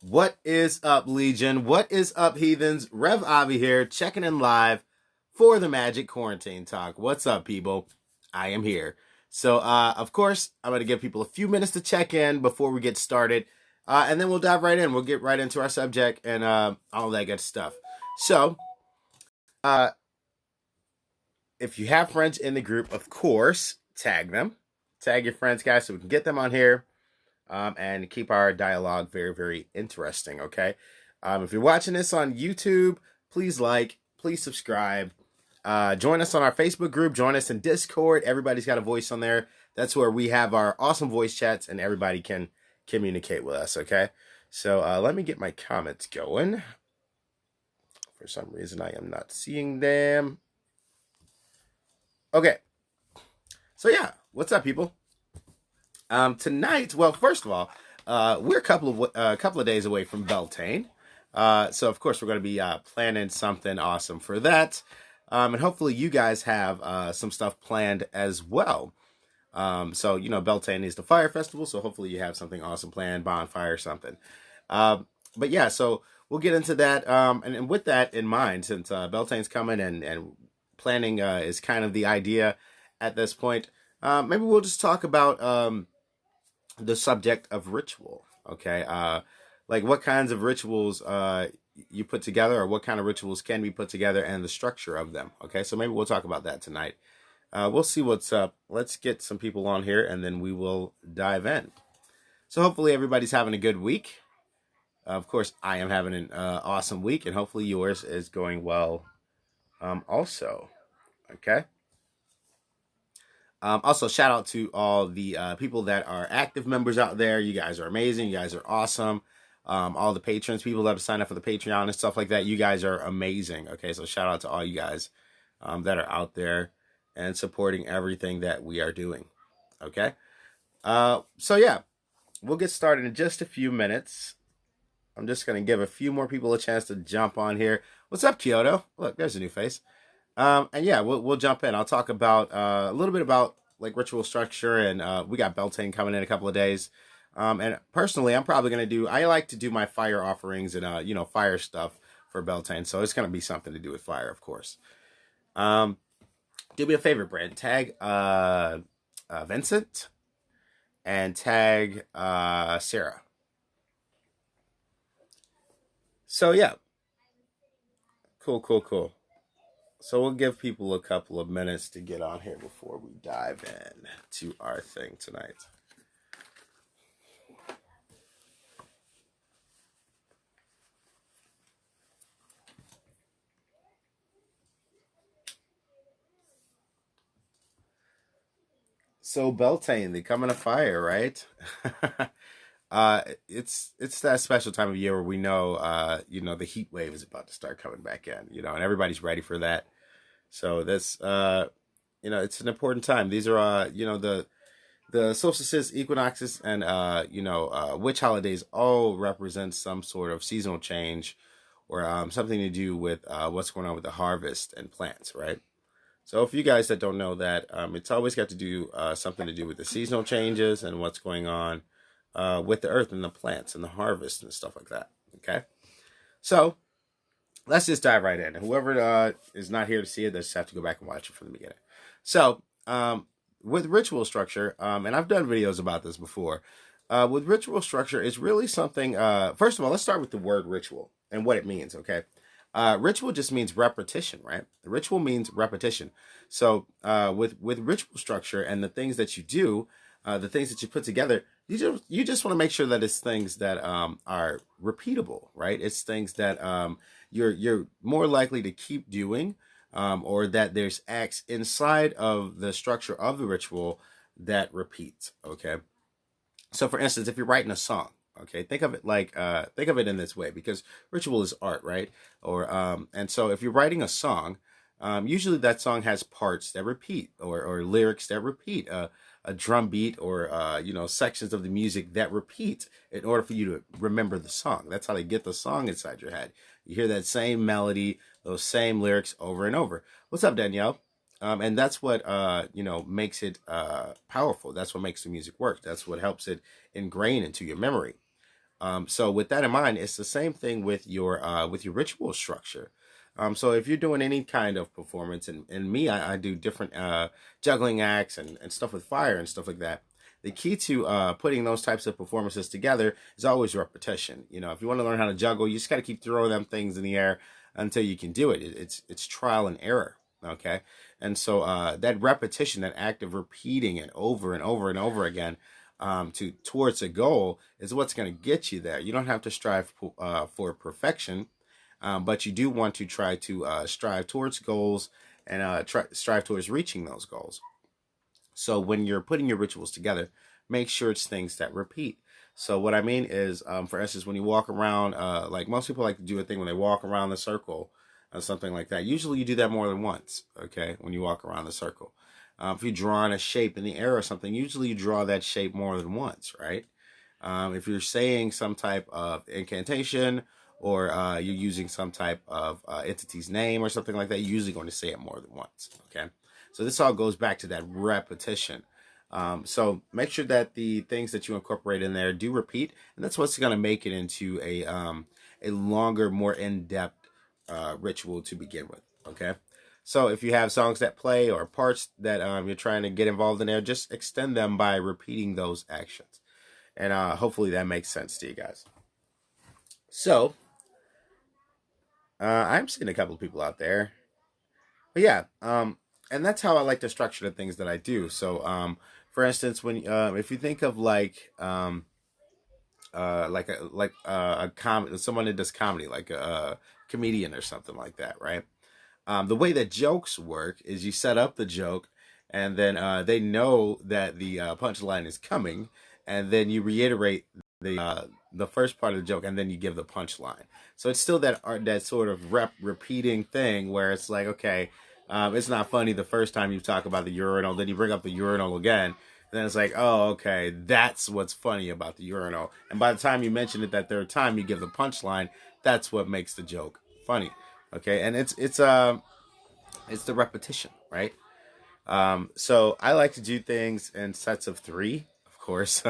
What is up, Legion? What is up, heathens? Rev Avi here, checking in live for the Magic Quarantine Talk. What's up, people? I am here. So, of course, I'm going to give people a few minutes to check in before we get started. And then we'll dive right in. We'll get right into our subject and all that good stuff. So, uh, if you have friends in the group, of course, tag them. Tag your friends, guys, so we can get them on here. And keep our dialogue very, very interesting, okay? If you're watching this on YouTube, please like, please subscribe. Join us on our Facebook group. Join us in Discord. Everybody's got a voice on there. That's where we have our awesome voice chats and everybody can communicate with us, okay? So let me get my comments going. For some reason, I am not seeing them. Okay. So yeah, what's up, people? Tonight, well, first of all, we're a couple of days away from Beltane. So of course we're going to be planning something awesome for that. And hopefully you guys have some stuff planned as well. So you know, Beltane is the fire festival, so hopefully you have something awesome planned, bonfire or something. But yeah, so we'll get into that. And with that in mind, since Beltane's coming and planning is kind of the idea at this point, maybe we'll just talk about the subject of ritual. Okay, like what kinds of rituals you put together, or what kind of rituals can be put together, and the structure of them. Okay, so maybe we'll talk about that tonight. We'll see what's up. Let's get some people on here, and then we will dive in. So hopefully everybody's having a good week. Of course, I am having an awesome week, and hopefully yours is going well also. Okay. Also, shout out to all the people that are active members out there. You guys are amazing. You guys are awesome. All the patrons, people that have signed up for the Patreon and stuff like that. You guys are amazing. Okay, so shout out to all you guys that are out there and supporting everything that we are doing. Okay. So yeah, we'll get started in just a few minutes. I'm just going to give a few more people a chance to jump on here. What's up, Kyoto? Look, there's a new face. And yeah, we'll jump in. I'll talk about a little bit about like ritual structure, and we got Beltane coming in a couple of days. And personally, I'm probably gonna do. I like to do my fire offerings and you know, fire stuff for Beltane, so it's gonna be something to do with fire, of course. Do me a favor, Brent. Tag Vincent and tag Sarah. So yeah, cool. So we'll give people a couple of minutes to get on here before we dive in to our thing tonight. So Beltane, the coming of fire, right? It's that special time of year where we know you know, the heat wave is about to start coming back in, you know, and everybody's ready for that. So this you know, it's an important time. These are you know, the solstices, equinoxes, and you know, witch holidays all represent some sort of seasonal change or something to do with what's going on with the harvest and plants, right? So if you guys that don't know that, it's always got to do something to do with the seasonal changes and what's going on with the earth and the plants and the harvest and stuff like that. Okay, so let's just dive right in. Whoever is not here to see it, they just have to go back and watch it from the beginning. So with ritual structure, and I've done videos about this before. With ritual structure, it's really something. First of all, let's start with the word ritual and what it means. Okay. Ritual just means repetition, right? Ritual means repetition. So with ritual structure and the things that you do, the things that you put together, you just want to make sure that it's things that are repeatable, right? It's things that you're more likely to keep doing, or that there's acts inside of the structure of the ritual that repeats. Okay. So for instance, if you're writing a song, okay, think of it like think of it in this way, because ritual is art, right? Or and so if you're writing a song, usually that song has parts that repeat, or lyrics that repeat, a drum beat, or you know, sections of the music that repeat in order for you to remember the song. That's how they get the song inside your head. You hear that same melody, those same lyrics over and over. What's up, Danielle? And that's what you know, makes it powerful. That's what makes the music work. That's what helps it ingrain into your memory. So with that in mind, it's the same thing with your ritual structure. So if you're doing any kind of performance, and me, I do different juggling acts and stuff with fire and stuff like that. The key to putting those types of performances together is always repetition. You know, if you want to learn how to juggle, you just got to keep throwing them things in the air until you can do it. It's trial and error. Okay, and so that repetition, that act of repeating it over and over and over again towards a goal is what's going to get you there. You don't have to strive for perfection, but you do want to try to strive towards goals and strive towards reaching those goals. So when you're putting your rituals together, make sure it's things that repeat. So what I mean is, for instance, when you walk around, like most people like to do a thing when they walk around the circle or something like that. Usually you do that more than once, okay, when you walk around the circle. If you're drawing a shape in the air or something, usually you draw that shape more than once, right? If you're saying some type of incantation or you're using some type of entity's name or something like that, you're usually going to say it more than once, okay? So this all goes back to that repetition. So make sure that the things that you incorporate in there do repeat, and that's what's going to make it into a longer, more in-depth ritual to begin with, okay? So if you have songs that play or parts that you're trying to get involved in there, just extend them by repeating those actions. And hopefully that makes sense to you guys. So I'm seeing a couple of people out there. But yeah, and that's how I like to structure the things that I do. So for instance, when if you think of someone that does comedy, like a comedian or something like that, right? The way that jokes work is you set up the joke, and then they know that the punchline is coming, and then you reiterate the first part of the joke, and then you give the punchline. So it's still that sort of repeating thing where it's like, okay, it's not funny the first time you talk about the urinal, then you bring up the urinal again. Then it's like, oh, okay, that's what's funny about the urinal. And by the time you mention it that third time, you give the punchline. That's what makes the joke funny. Okay, and it's the repetition, right? So I like to do things in sets of three, of course,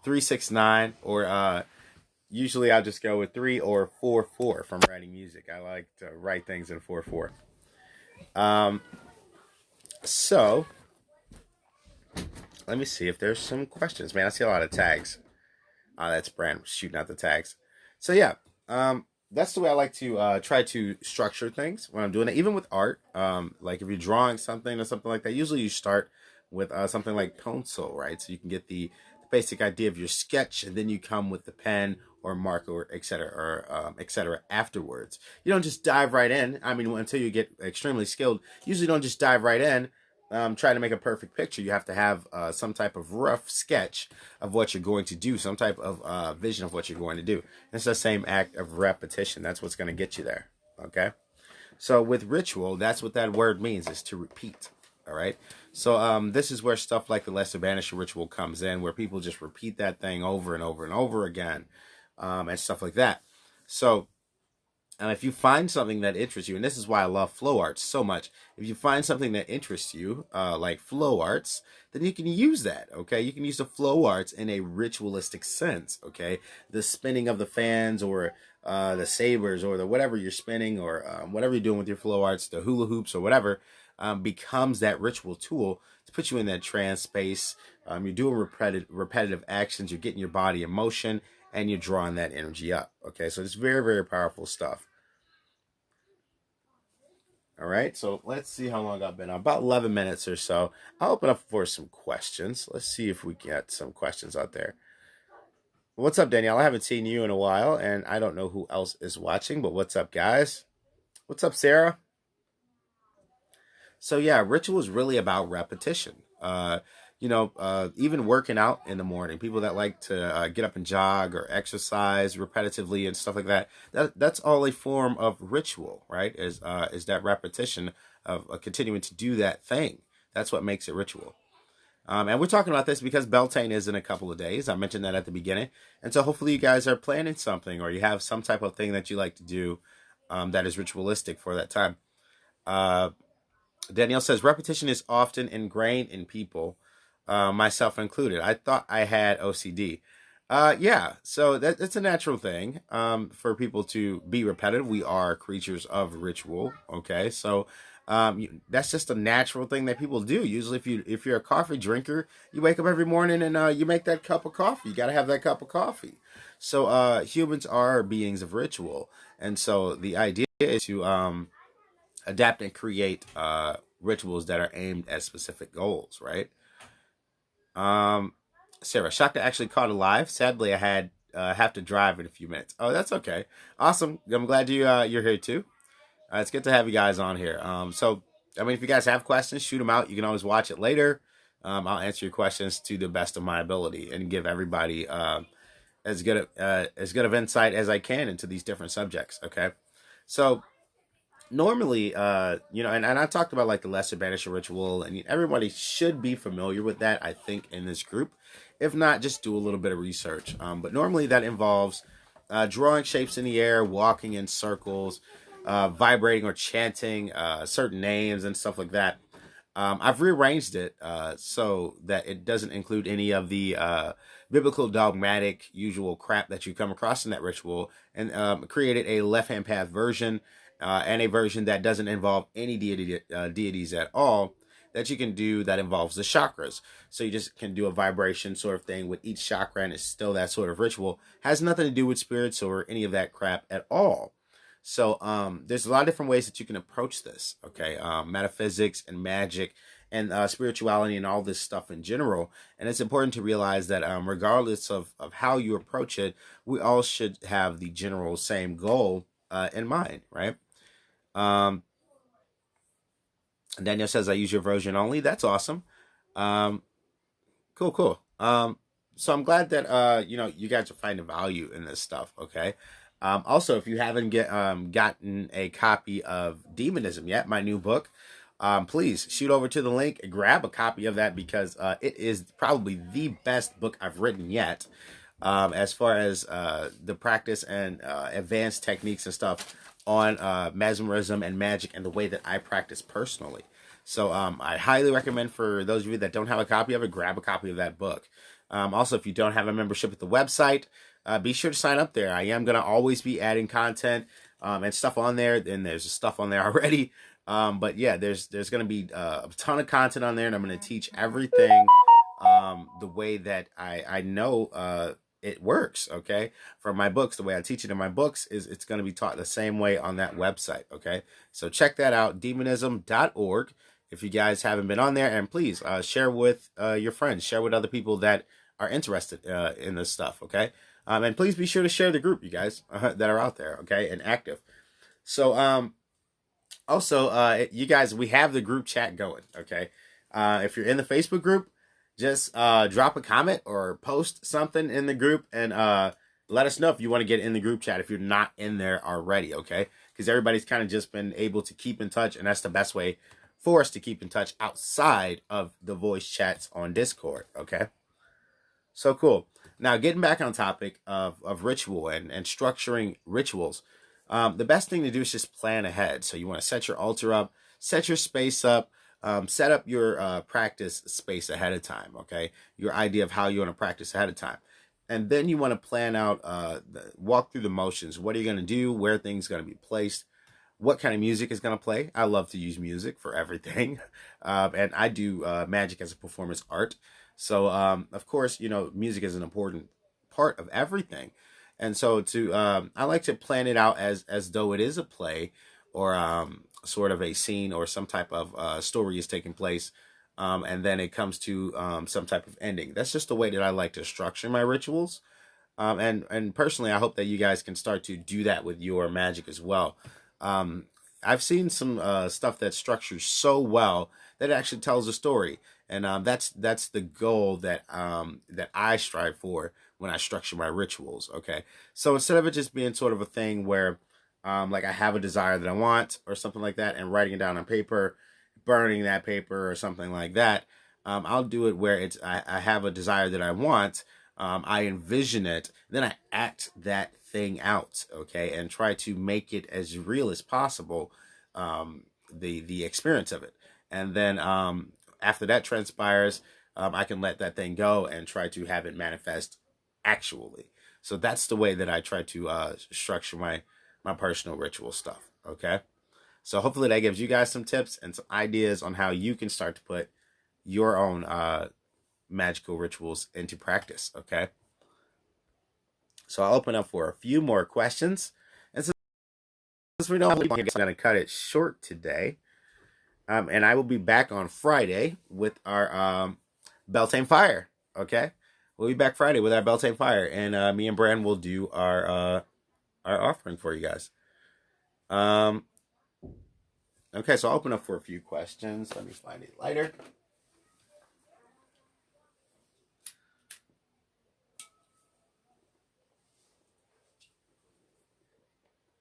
3, 6, 9, or usually I'll just go with 3 or 4 4 from writing music. I like to write things in 4 4. Um, so let me see if there's some questions. Man, I see a lot of tags. That's Brand shooting out the tags. So yeah, that's the way I like to try to structure things when I'm doing it. Even with art, like if you're drawing something or something like that, usually you start with something like pencil, right? So you can get the basic idea of your sketch, and then you come with the pen or marker, or et cetera, afterwards. You don't just dive right in. I mean, until you get extremely skilled, usually don't just dive right in. Try to make a perfect picture. You have to have some type of rough sketch of what you're going to do, some type of vision of what you're going to do. It's the same act of repetition. That's what's going to get you there. Okay. So with ritual, that's what that word means, is to repeat. All right. So this is where stuff like the Lesser Banisher ritual comes in, where people just repeat that thing over and over and over again, and stuff like that. So if you find something that interests you, and this is why I love flow arts so much, if you find something that interests you, like flow arts, then you can use that, okay? You can use the flow arts in a ritualistic sense, okay? The spinning of the fans, or the sabers, or the whatever you're spinning, or whatever you're doing with your flow arts, the hula hoops or whatever, becomes that ritual tool to put you in that trance space. You're doing repetitive actions, you're getting your body in motion, and you're drawing that energy up, okay? So it's very, very powerful stuff. All right, so let's see how long I've been on. About 11 minutes or so. I'll open up for some questions. Let's see if we get some questions out there. What's up, Danielle? I haven't seen you in a while, and I don't know who else is watching, but what's up, guys? What's up, Sarah? So yeah, ritual is really about repetition. Even working out in the morning, people that like to get up and jog or exercise repetitively and stuff like that, that's all a form of ritual, right? Is that repetition of continuing to do that thing. That's what makes it ritual. And we're talking about this because Beltane is in a couple of days. I mentioned that at the beginning. And so hopefully you guys are planning something, or you have some type of thing that you like to do that is ritualistic for that time. Uh, Danielle says repetition is often ingrained in people, myself included. I thought I had OCD. Yeah, so that's a natural thing for people to be repetitive. We are creatures of ritual. Okay, so that's just a natural thing that people do. Usually, if you're a coffee drinker, you wake up every morning and you make that cup of coffee. You got to have that cup of coffee. So humans are beings of ritual, and so the idea is to adapt and create rituals that are aimed at specific goals. Right. Um, Sarah, shocked I actually caught it live. Sadly, I had have to drive in a few minutes. Oh, that's okay. Awesome. I'm glad you're here too. It's good to have you guys on here. So I mean, if you guys have questions, shoot them out. You can always watch it later. I'll answer your questions to the best of my ability and give everybody as good of insight as I can into these different subjects. Okay, so normally, and I talked about like the lesser banisher ritual, and everybody should be familiar with that, I think, in this group. If not, just do a little bit of research. But normally that involves drawing shapes in the air, walking in circles, vibrating or chanting certain names and stuff like that. I've rearranged it so that it doesn't include any of the biblical dogmatic usual crap that you come across in that ritual, and created a left hand path version and a version that doesn't involve any deities at all that you can do that involves the chakras. So you just can do a vibration sort of thing with each chakra, and it's still that sort of ritual. Has nothing to do with spirits or any of that crap at all. So there's a lot of different ways that you can approach this. Okay, metaphysics and magic and spirituality and all this stuff in general. And it's important to realize that regardless of how you approach it, we all should have the general same goal in mind, right? Um, Daniel says I use your version only. That's awesome. Um, cool, cool. So I'm glad that you guys are finding value in this stuff. Okay. Also, if you haven't gotten a copy of Demonism yet, my new book, please shoot over to the link, grab a copy of that because it is probably the best book I've written yet. As far as the practice and advanced techniques and stuff on mesmerism and magic and the way that I practice personally. So I highly recommend for those of you that don't have a copy of it, grab a copy of that book. Also, if you don't have a membership at the website, be sure to sign up there. I am going to always be adding content and stuff on there, and there's stuff on there already. But yeah, there's going to be a ton of content on there, and I'm going to teach everything the way that I know it works. Okay, from my books, the way I teach it in my books is it's going to be taught the same way on that website. Okay, so check that out, demonism.org. If you guys haven't been on there, and please share with your friends, share with other people that are interested in this stuff. Okay, and please be sure to share the group, you guys that are out there. Okay, and active. So also, you guys, we have the group chat going. Okay, if you're in the Facebook group, just drop a comment or post something in the group and let us know if you want to get in the group chat if you're not in there already. Okay, because everybody's kind of just been able to keep in touch, and that's the best way for us to keep in touch outside of the voice chats on Discord. Okay, so cool. Now, getting back on topic of ritual and structuring rituals, the best thing to do is just plan ahead. So you want to set your altar up, set your space up, set up your practice space ahead of time. Okay, your idea of how you want to practice ahead of time, and then you want to plan out, walk through the motions. What are you going to do? Where things going to be placed? What kind of music is going to play? I love to use music for everything, and I do magic as a performance art. So, of course, music is an important part of everything. And so I like to plan it out as though it is a play or sort of a scene or some type of story is taking place. And then it comes to some type of ending. That's just the way that I like to structure my rituals. And personally, I hope that you guys can start to do that with your magic as well. Um, I've seen some stuff that's structured so well that it actually tells a story, and that's the goal that I strive for when I structure my rituals. Okay, so instead of it just being sort of a thing where, like I have a desire that I want or something like that, and writing it down on paper, burning that paper or something like that, I'll do it where I have a desire that I want. I envision it, then I act that thing out, okay, and try to make it as real as possible, the experience of it, and then after that transpires, I can let that thing go and try to have it manifest actually. So that's the way that I try to structure my personal ritual stuff. Okay. So hopefully that gives you guys some tips and some ideas on how you can start to put your own magical rituals into practice. Okay. So I'll open up for a few more questions. And since we know I'm going to cut it short today, and I will be back on Friday with our Beltane Fire. Okay. We'll be back Friday with our Beltane Fire, and me and Brand will do our offering for you guys. Okay, so I'll open up for a few questions. Let me find a lighter.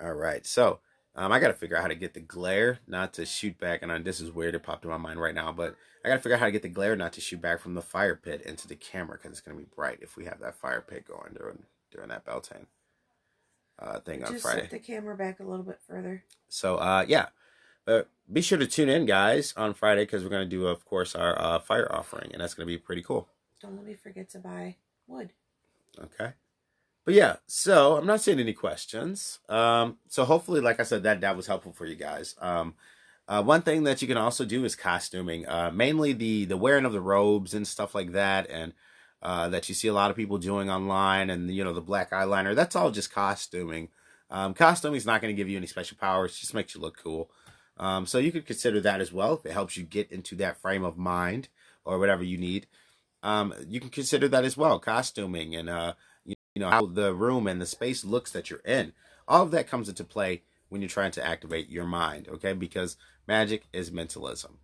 All right, so I got to figure out how to get the glare not to shoot back. And this is weird; it popped in my mind right now, but I got to figure out how to get the glare not to shoot back from the fire pit into the camera because it's going to be bright if we have that fire pit going during that Beltane thing on Friday. Just set the camera back a little bit further. So yeah, be sure to tune in, guys, on Friday because we're going to do, of course, our fire offering, and that's going to be pretty cool. Don't let me forget to buy wood. Okay. But yeah, so I'm not seeing any questions. So hopefully, like I said, that was helpful for you guys. One thing that you can also do is costuming, mainly the wearing of the robes and stuff like that, and that you see a lot of people doing online, and the black eyeliner. That's all just costuming. Costuming is not going to give you any special powers; it just makes you look cool. So you could consider that as well if it helps you get into that frame of mind or whatever you need. You can consider that as well, costuming and how the room and the space looks that you're in. All of that comes into play when you're trying to activate your mind, okay? Because magic is mentalism.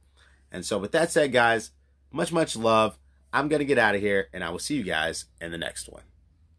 And so with that said, guys, much love. I'm going to get out of here, and I will see you guys in the next one.